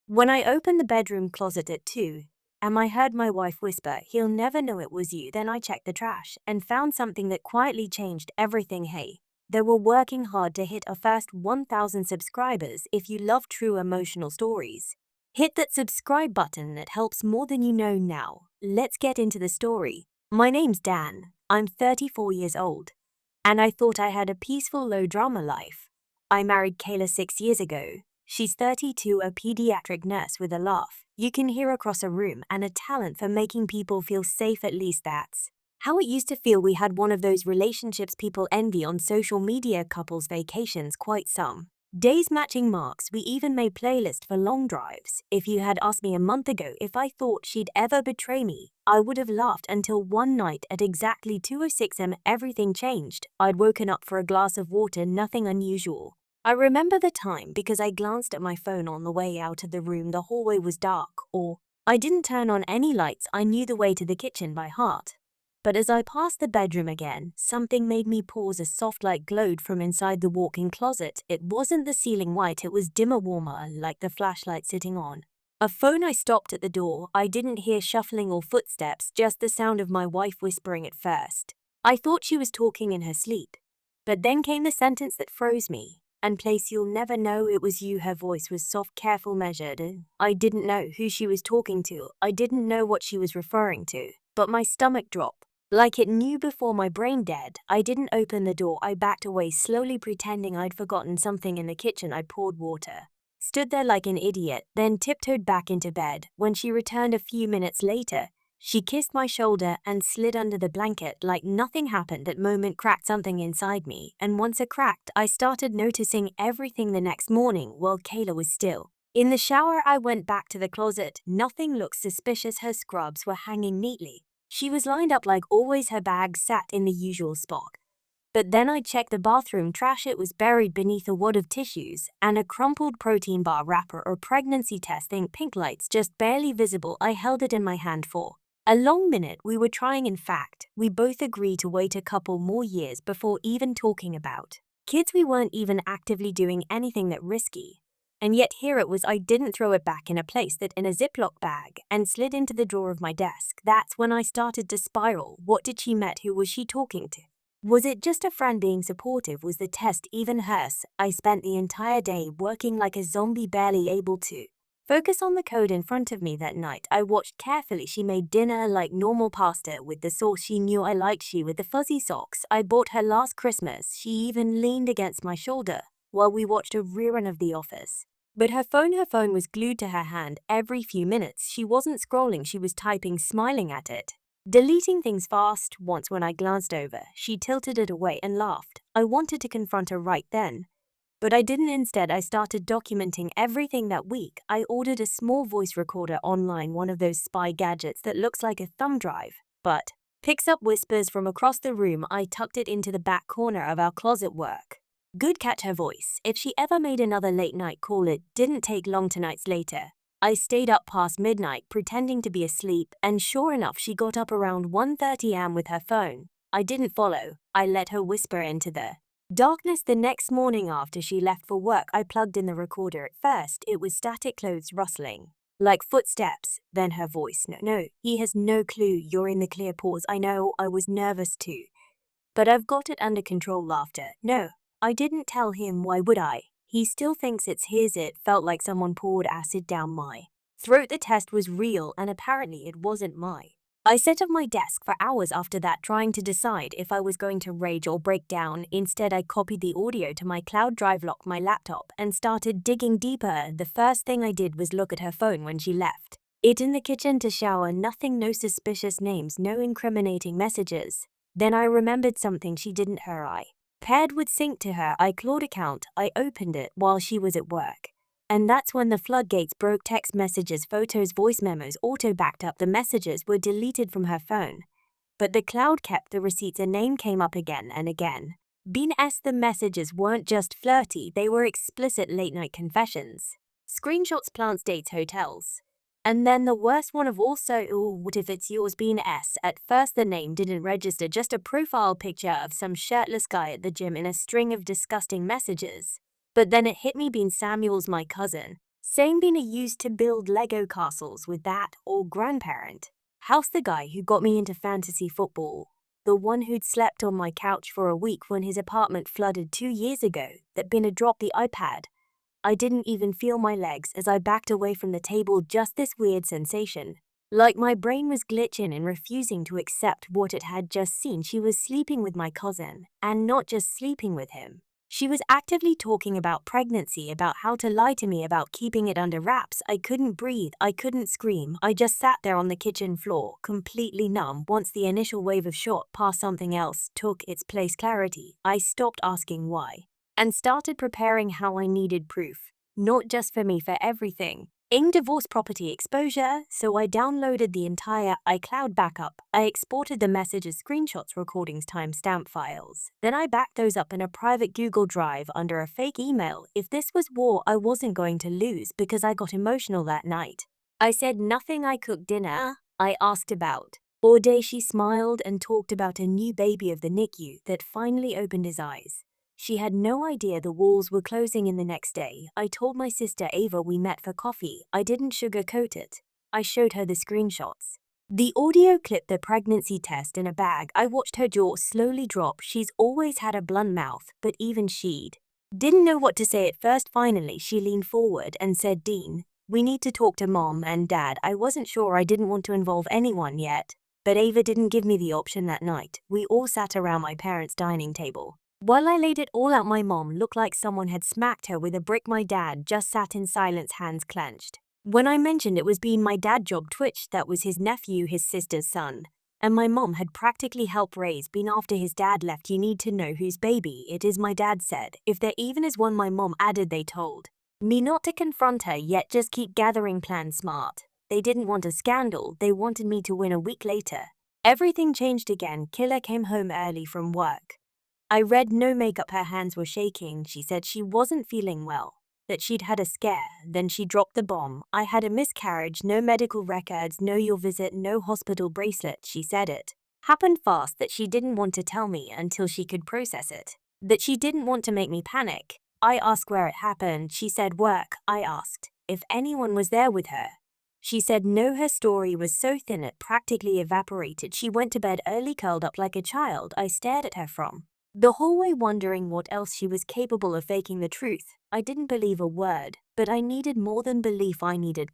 When I opened the bedroom closet at 2, and I heard my wife whisper, "He'll never know it was you," then I checked the trash and found something that quietly changed everything. Hey, they were working hard to hit our first 1,000 subscribers. If you love true emotional stories, hit that subscribe button. It helps more than you know now. Let's get into the story. My name's Dan. I'm 34 years old, and I thought I had a peaceful, low drama life. I married Kayla 6 years ago. She's 32, a pediatric nurse with a laugh you can hear across a room and a talent for making people feel safe. At least that's how it used to feel. We had one of those relationships people envy on social media, couples vacations, quite some days matching marks. We even made playlists for long drives. If you had asked me a month ago if I thought she'd ever betray me, I would have laughed until one night at exactly 2:06 am everything changed. I'd woken up for a glass of water, nothing unusual. I remember the time because I glanced at my phone on the way out of the room. The hallway was dark, or I didn't turn on any lights. I knew the way to the kitchen by heart. But as I passed the bedroom again, something made me pause. A soft light glowed from inside the walk-in closet. It wasn't the ceiling white, it was dimmer, warmer, like the flashlight sitting on a phone. I stopped at the door. I didn't hear shuffling or footsteps, just the sound of my wife whispering. At first, I thought she was talking in her sleep. But then came the sentence that froze me. "And place, you'll never know it was you." Her voice was soft, careful, measured. I didn't know who she was talking to. I didn't know what she was referring to. But my stomach dropped, like it knew before my brain did. I didn't open the door. I backed away slowly, pretending I'd forgotten something in the kitchen. I poured water, stood there like an idiot, then tiptoed back into bed. When she returned a few minutes later, she kissed my shoulder and slid under the blanket like nothing happened. That moment cracked something inside me, and once it cracked, I started noticing everything. The next morning, while Kayla was still in the shower, I went back to the closet. Nothing looked suspicious. Her scrubs were hanging neatly. She was lined up like always. Her bag sat in the usual spot. But then I checked the bathroom trash. It was buried beneath a wad of tissues and a crumpled protein bar wrapper or pregnancy testing. Pink lights just barely visible. I held it in my hand for a long minute. We were trying. In fact, we both agreed to wait a couple more years before even talking about kids. We weren't even actively doing anything that risky. And yet here it was. I didn't throw it back in a place that in a Ziploc bag and slid into the drawer of my desk. That's when I started to spiral. What did she met? Who was she talking to? Was it just a friend being supportive? Was the test even hers? I spent the entire day working like a zombie, barely able to focus on the code in front of me. That night, I watched carefully. She made dinner like normal pasta with the sauce she knew I liked. She with the fuzzy socks I bought her last Christmas. She even leaned against my shoulder while we watched a rerun of The Office. But her phone was glued to her hand. Every few minutes, she wasn't scrolling, she was typing, smiling at it, deleting things fast. Once when I glanced over, she tilted it away and laughed. I wanted to confront her right then, but I didn't. Instead, I started documenting everything that week. I ordered a small voice recorder online, one of those spy gadgets that looks like a thumb drive, but picks up whispers from across the room. I tucked it into the back corner of our closet. Work good, catch her voice if she ever made another late night call. It didn't take long. 2 nights later, I stayed up past midnight pretending to be asleep, and sure enough, she got up around 1:30 am with her phone. I didn't follow. I let her whisper into the darkness. The next morning after she left for work, I plugged in the recorder. At first, it was static, clothes rustling, like footsteps. Then her voice, "No, no, he has no clue. You're in the clear." Pause. I know, I was nervous too, but I've got it under control. Laughter. "No, I didn't tell him. Why would I? He still thinks it's his." It felt like someone poured acid down my throat. The test was real, and apparently it wasn't my. I sat at my desk for hours after that, trying to decide if I was going to rage or break down. Instead, I copied the audio to my cloud drive, locked my laptop, and started digging deeper. The first thing I did was look at her phone when she left it in the kitchen to shower. Nothing, no suspicious names, no incriminating messages. Then I remembered something. She didn't. Her eye paired would sync to her iCloud account. I opened it while she was at work, and that's when the floodgates broke. Text messages, photos, voice memos, auto-backed up. The messages were deleted from her phone, but the cloud kept the receipts. A name came up again and again. Bean S. The messages weren't just flirty, they were explicit late-night confessions. Screenshots, plants, dates, hotels. And then the worst one of all. So, ooh, what if it's yours? Bean S. At first the name didn't register, just a profile picture of some shirtless guy at the gym in a string of disgusting messages. But then it hit me. Bean Samuel's my cousin. Same Bina used to build Lego castles with that or grandparent. House the guy who got me into fantasy football. The one who'd slept on my couch for a week when his apartment flooded 2 years ago. That Bina dropped the iPad. I didn't even feel my legs as I backed away from the table, just this weird sensation. Like my brain was glitching and refusing to accept what it had just seen. She was sleeping with my cousin, and not just sleeping with him. She was actively talking about pregnancy, about how to lie to me, about keeping it under wraps. I couldn't breathe, I couldn't scream. I just sat there on the kitchen floor, completely numb. Once the initial wave of shock past something else took its place, clarity, I stopped asking why and started preparing how I needed proof. Not just for me, for everything. Divorce property exposure, so I downloaded the entire iCloud backup. I exported the messages, screenshots, recordings, timestamp files. Then I backed those up in a private Google Drive under a fake email. If this was war, I wasn't going to lose because I got emotional that night. I said nothing. I cooked dinner. I asked about. All day she smiled and talked about a new baby of the NICU that finally opened his eyes. She had no idea the walls were closing in the next day. I told my sister Ava we met for coffee. I didn't sugarcoat it. I showed her the screenshots. The audio clip, the pregnancy test in a bag. I watched her jaw slowly drop. She's always had a blunt mouth, but even she'd didn't know what to say at first. Finally, she leaned forward and said, "Dean, we need to talk to Mom and Dad." I wasn't sure. I didn't want to involve anyone yet. But Ava didn't give me the option that night. We all sat around my parents' dining table. While I laid it all out, my mom looked like someone had smacked her with a brick. My dad just sat in silence, hands clenched. When I mentioned it was being my dad job, twitched. That was his nephew, his sister's son. And my mom had practically helped raise Bean after his dad left. "You need to know whose baby it is," my dad said. "If there even is one," my mom added. They told me not to confront her yet, just keep gathering plans. Smart. They didn't want a scandal. They wanted me to win. A week later, everything changed again. Killer came home early from work. I read no makeup. Her hands were shaking. She said she wasn't feeling well, that she'd had a scare. Then she dropped the bomb. "I had a miscarriage. No medical records, no your visit, no hospital bracelet." She said it happened fast, that she didn't want to tell me until she could process it, that she didn't want to make me panic. I asked where it happened. She said work. I asked if anyone was there with her. She said no. Her story was so thin it practically evaporated. She went to bed early, curled up like a child. I stared at her from the hallway, wondering what else she was capable of faking the truth. I didn't believe a word, but I needed more than belief. I needed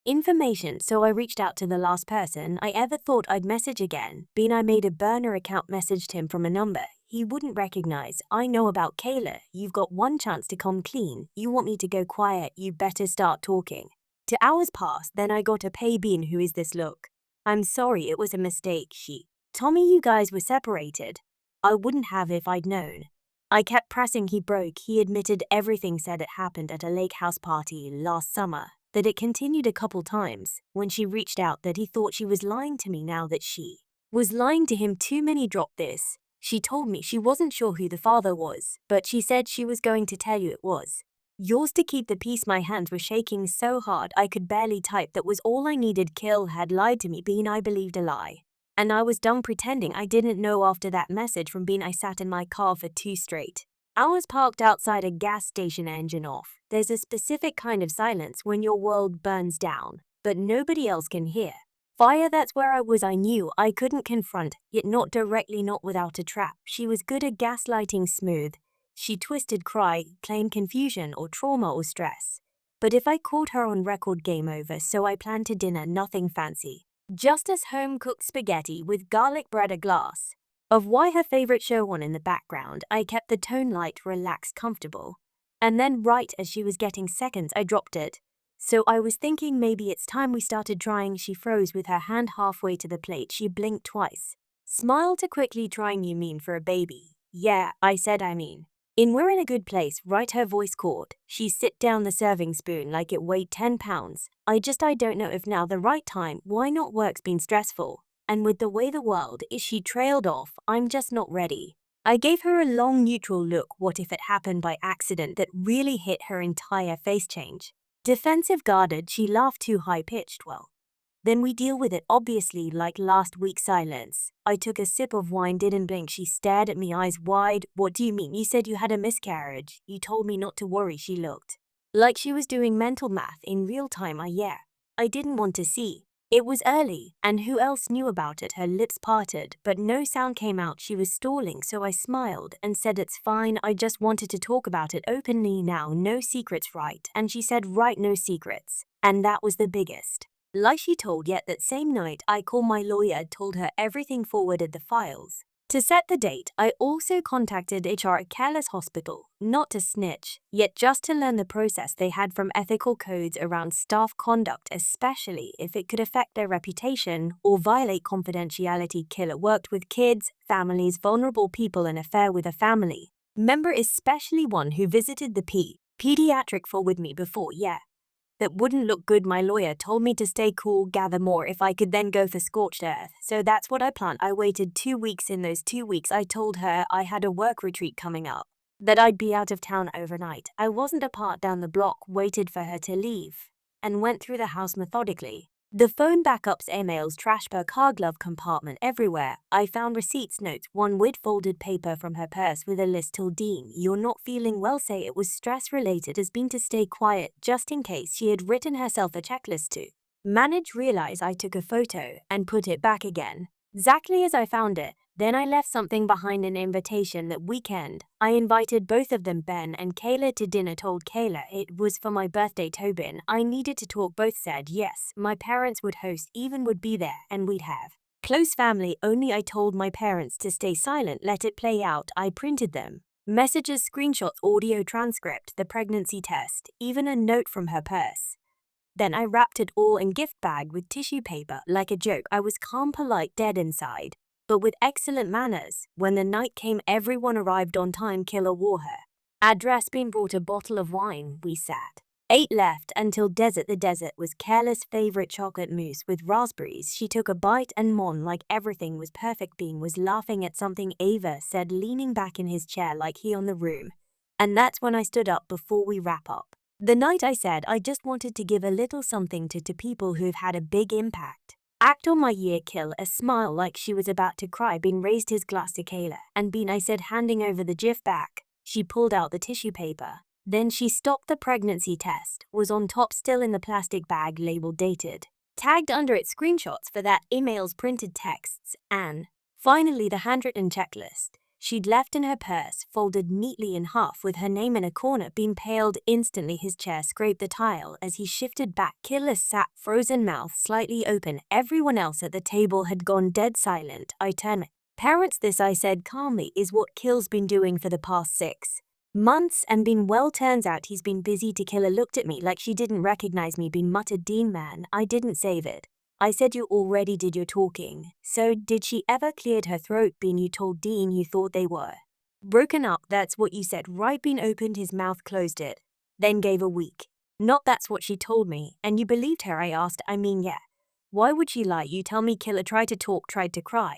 information, so I reached out to the last person I ever thought I'd message again. Bean. I made a burner account, messaged him from a number he wouldn't recognize. "I know about Kayla. You've got one chance to come clean. You want me to go quiet? You better start talking." 2 hours passed, then I got a pay. "Bean, who is this? Look, I'm sorry, it was a mistake." She told me you guys were separated. I wouldn't have if I'd known. I kept pressing. He broke. He admitted everything, said it happened at a lake house party last summer, that it continued a couple times. When she reached out, that he thought she was lying to me, now that she was lying to him. Too many. Drop this. She told me she wasn't sure who the father was, but she said she was going to tell you it was yours to keep the peace. My hands were shaking so hard I could barely type. That was all I needed. Kill had lied to me. Bean. I believed a lie. And I was done pretending I didn't know. After that message from Bean, I sat in my car for 2 straight hours, parked outside a gas station, engine off. There's a specific kind of silence when your world burns down, but nobody else can hear. Fire. That's where I was. I knew I couldn't confront, yet not directly, not without a trap. She was good at gaslighting, smooth. She twisted, cry, claim confusion or trauma or stress. But if I caught her on record, game over. So I planned to dinner, nothing fancy. Just as home-cooked spaghetti with garlic bread, a glass of why her favorite show on in the background. I kept the tone light, relaxed, comfortable. And then right as she was getting seconds, I dropped it. "So I was thinking maybe it's time we started trying." She froze with her hand halfway to the plate. She blinked twice, smiled to quickly. "Trying, you mean for a baby?" "Yeah," I said, "I mean we're in a good place, right?" Her voice caught. She sit down the serving spoon like it weighed 10 pounds. I don't know if now the right time. Why not? Work's been stressful. And with the way the world is," she trailed off, "I'm just not ready." I gave her a long neutral look. What if it happened by accident? That really hit her entire face change. Defensive, guarded. She laughed too high-pitched. "Well, then we deal with it, obviously." Like last week. Silence. I took a sip of wine, didn't blink. She stared at me, eyes wide. "What do you mean? You said you had a miscarriage. You told me not to worry." She looked Like she was doing mental math in real time. I didn't want to see. It was early, and who else knew about it? Her lips parted, but no sound came out. She was stalling, so I smiled and said it's fine, I just wanted to talk about it openly now, no secrets, right? And she said, right, no secrets. And that was the biggest lie she told. Yet that same night I called my lawyer, told her everything, forwarded the files. To set the date, I also contacted HR at Careless Hospital, not to snitch, yet just to learn the process they had from ethical codes around staff conduct, especially if it could affect their reputation or violate confidentiality. Killer worked with kids, families, vulnerable people, an affair with a family member, especially one who visited the pediatric for with me before. That wouldn't look good. My lawyer told me to stay cool, gather more if I could, then go for scorched earth. So that's what I planned. I waited 2 weeks. In those 2 weeks, I told her I had a work retreat coming up, that I'd be out of town overnight. I wasn't apart down the block, waited for her to leave, and went through the house methodically. The phone backups, emails, trash per car, glove compartment, everywhere. I found receipts, notes, one with folded paper from her purse with a list. Till Dean, you're not feeling well, say it was stress related, has been to stay quiet, just in case. She had written herself a checklist to manage. Realize I took a photo and put it back again, exactly as I found it. Then I left something behind, an invitation that weekend. I invited both of them, Ben and Kayla, to dinner. Told Kayla it was for my birthday. Tobin, I needed to talk. Both said yes. My parents would host, even would be there, and we'd have close family only. I told my parents to stay silent, let it play out. I printed them. Messages, screenshots, audio transcript, the pregnancy test, even a note from her purse. Then I wrapped it all in gift bag with tissue paper, like a joke. I was calm, polite, dead inside, but with excellent manners. When the night came, everyone arrived on time. Killer wore her address, been brought a bottle of wine. We sat, ate, left until desert. The desert was Careless' favorite, chocolate mousse with raspberries. She took a bite and moaned like everything was perfect. Bean was laughing at something Ava said, leaning back in his chair like he on the room. And that's when I stood up. Before we wrap up the night, I said I just wanted to give a little something to people who've had a big impact. Act on my year. Kill a smile like she was about to cry. Bean raised his glass to Kayla. And Bean, I said, handing over the GIF back. She pulled out the tissue paper. Then she stopped. The pregnancy test was on top, still in the plastic bag, labeled dated, tagged under it, screenshots for that, emails, printed texts, and finally the handwritten checklist she'd left in her purse, folded neatly in half with her name in a corner. Bean paled instantly. His chair scraped the tile as he shifted back. Killer sat, frozen mouth slightly open. Everyone else at the table had gone dead silent. I turned. Parents, this, I said calmly, is what Kill's been doing for the past 6 months and been well. Turns out he's been busy. To Killer looked at me like she didn't recognize me. Bean muttered, Dean, man, I didn't save it. I said you already did your talking. So did she ever? Cleared her throat. Bean, you told Dean you thought they were broken up. That's what you said, right? Bean opened his mouth, closed it, then gave a weak not. That's what she told me. And you believed her? I asked. I mean, yeah. Why would she lie? You tell me. Killer tried to talk, tried to cry.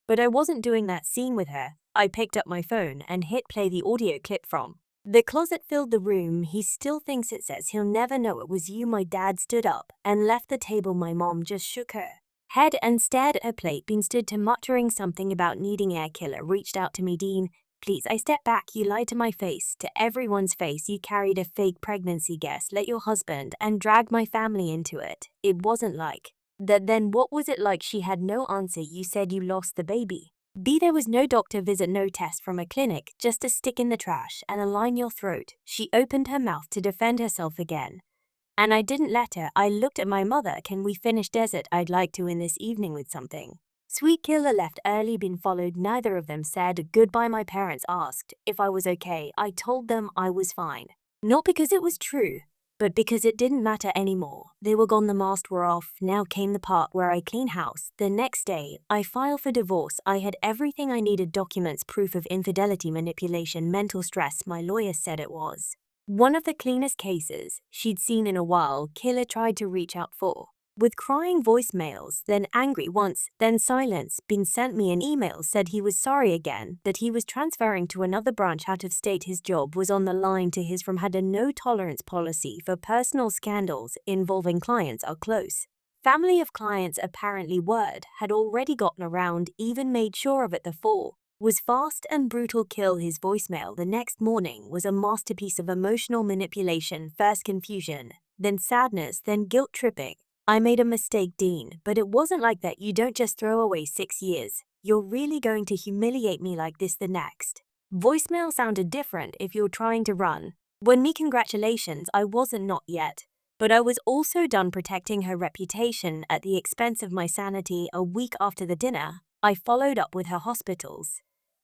But I wasn't doing that scene with her. I picked up my phone and hit play. The audio clip from the closet filled the room. He still thinks it says he'll never know it was you. My dad stood up and left the table. My mom just shook her head and stared at her plate. Bean stood to muttering something about needing air. Killer reached out to me. Dean, please. I stepped back. You lied to my face, to everyone's face. You carried a fake pregnancy, guess, let your husband, and dragged my family into it. It wasn't like that. Then what was it like? She had no answer. You said you lost the baby. B, there was no doctor visit, no test from a clinic, just a stick in the trash and a line your throat. She opened her mouth to defend herself again, and I didn't let her. I looked at my mother. Can we finish? Desert, I'd like to in this evening with something sweet. Killer left early. Been followed. Neither of them said goodbye. My parents asked if I was okay. I told them I was fine. Not because it was true, but because it didn't matter anymore. They were gone, the masks were off. Now came the part where I clean house. The next day, I filed for divorce. I had everything I needed, documents, proof of infidelity, manipulation, mental stress. My lawyer said it was one of the cleanest cases she'd seen in a while. Killer tried to reach out for with crying voicemails, then angry once, then silence. Bean sent me an email, said he was sorry again, that he was transferring to another branch out of state. His job was on the line. To his from had a no-tolerance policy for personal scandals involving clients. Our close family of clients, apparently word had already gotten around, even made sure of it. The fall was fast and brutal. Kill. His voicemail the next morning was a masterpiece of emotional manipulation. First confusion, then sadness, then guilt tripping. I made a mistake, Dean, but it wasn't like that. You don't just throw away 6 years. You're really going to humiliate me like this the next. Voicemail sounded different if you're trying to run. When me congratulations, I wasn't, not yet. But I was also done protecting her reputation at the expense of my sanity. A week after the dinner, I followed up with her hospitals.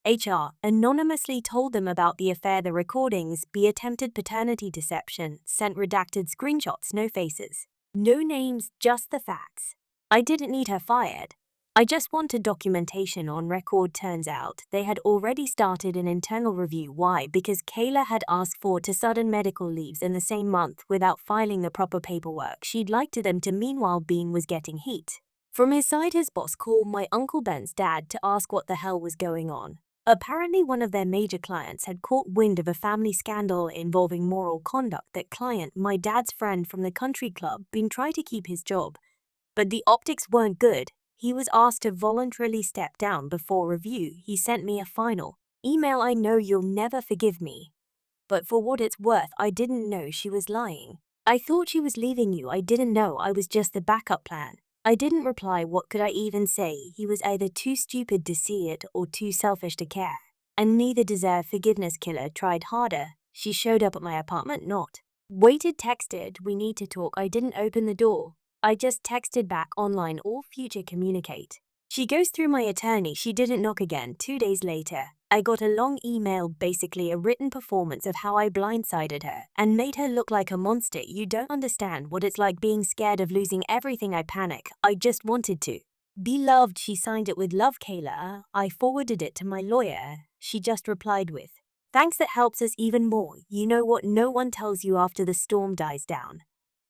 HR anonymously told them about the affair, the recordings, the attempted paternity deception, sent redacted screenshots, no faces, no names, just the facts. I didn't need her fired. I just wanted documentation on record. Turns out they had already started an internal review. Why? Because Kayla had asked for 2 sudden medical leaves in the same month without filing the proper paperwork. She'd lied to them. Meanwhile, Bean was getting heat from his side. His boss called my Uncle Ben's dad to ask what the hell was going on. Apparently, one of their major clients had caught wind of a family scandal involving moral conduct. That client, my dad's friend from the country club, been trying to keep his job, but the optics weren't good. He was asked to voluntarily step down before review. He sent me a final email. I know you'll never forgive me, but for what it's worth, I didn't know she was lying. I thought she was leaving you. I didn't know I was just the backup plan. I didn't reply. What could I even say? He was either too stupid to see it or too selfish to care. And neither deserved forgiveness. Killer tried harder. She showed up at my apartment, not waited, texted, "We need to talk." I didn't open the door. I just texted back, "Online, all future communicate." She goes through my attorney. She didn't knock again. 2 days later, I got a long email, basically a written performance of how I blindsided her and made her look like a monster. You don't understand what it's like being scared of losing everything. I panic. I just wanted to be loved. She signed it with "Love, Kayla." I forwarded it to my lawyer. She just replied with, "Thanks, that helps us even more." You know what no one tells you after the storm dies down?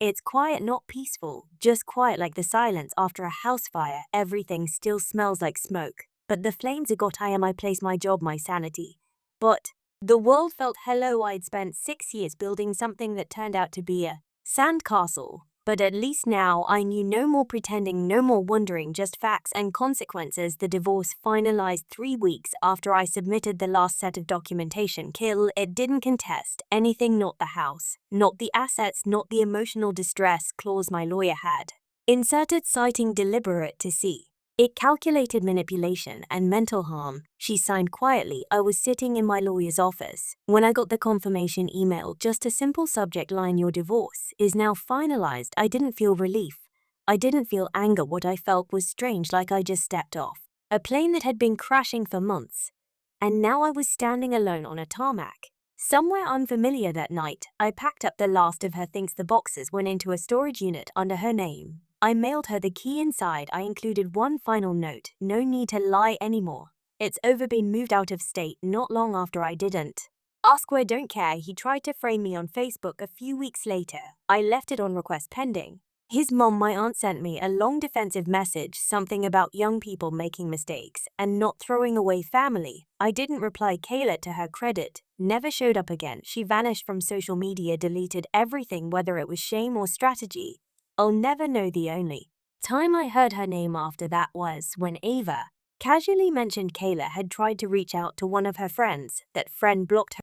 It's quiet, not peaceful, just quiet, like the silence after a house fire. Everything still smells like smoke, but the flames are got. I am my place, my job, my sanity. But the world felt hello. I'd spent 6 years building something that turned out to be a sandcastle. But at least now I knew. No more pretending, no more wondering, just facts and consequences. The divorce finalized 3 weeks after I submitted the last set of documentation. Kill. It didn't contest anything, not the house, not the assets, not the emotional distress clause my lawyer had inserted, citing deliberate to see. It calculated manipulation and mental harm. She signed quietly. I was sitting in my lawyer's office when I got the confirmation email, just a simple subject line: "Your divorce is now finalized." I didn't feel relief. I didn't feel anger. What I felt was strange, like I just stepped off a plane that had been crashing for months, and now I was standing alone on a tarmac somewhere unfamiliar. That night, I packed up the last of her things. The boxes went into a storage unit under her name. I mailed her the key. Inside, I included one final note: "No need to lie anymore. It's over." Been moved out of state not long after. I didn't ask where, don't care. He tried to frame me on Facebook. A few weeks later, I left it on request pending. His mom, my aunt, sent me a long defensive message, something about young people making mistakes and not throwing away family. I didn't reply. Kayla, to her credit, never showed up again. She vanished from social media, deleted everything, whether it was shame or strategy, I'll never know. The only time I heard her name after that was when Ava casually mentioned Kayla had tried to reach out to one of her friends. That friend blocked her.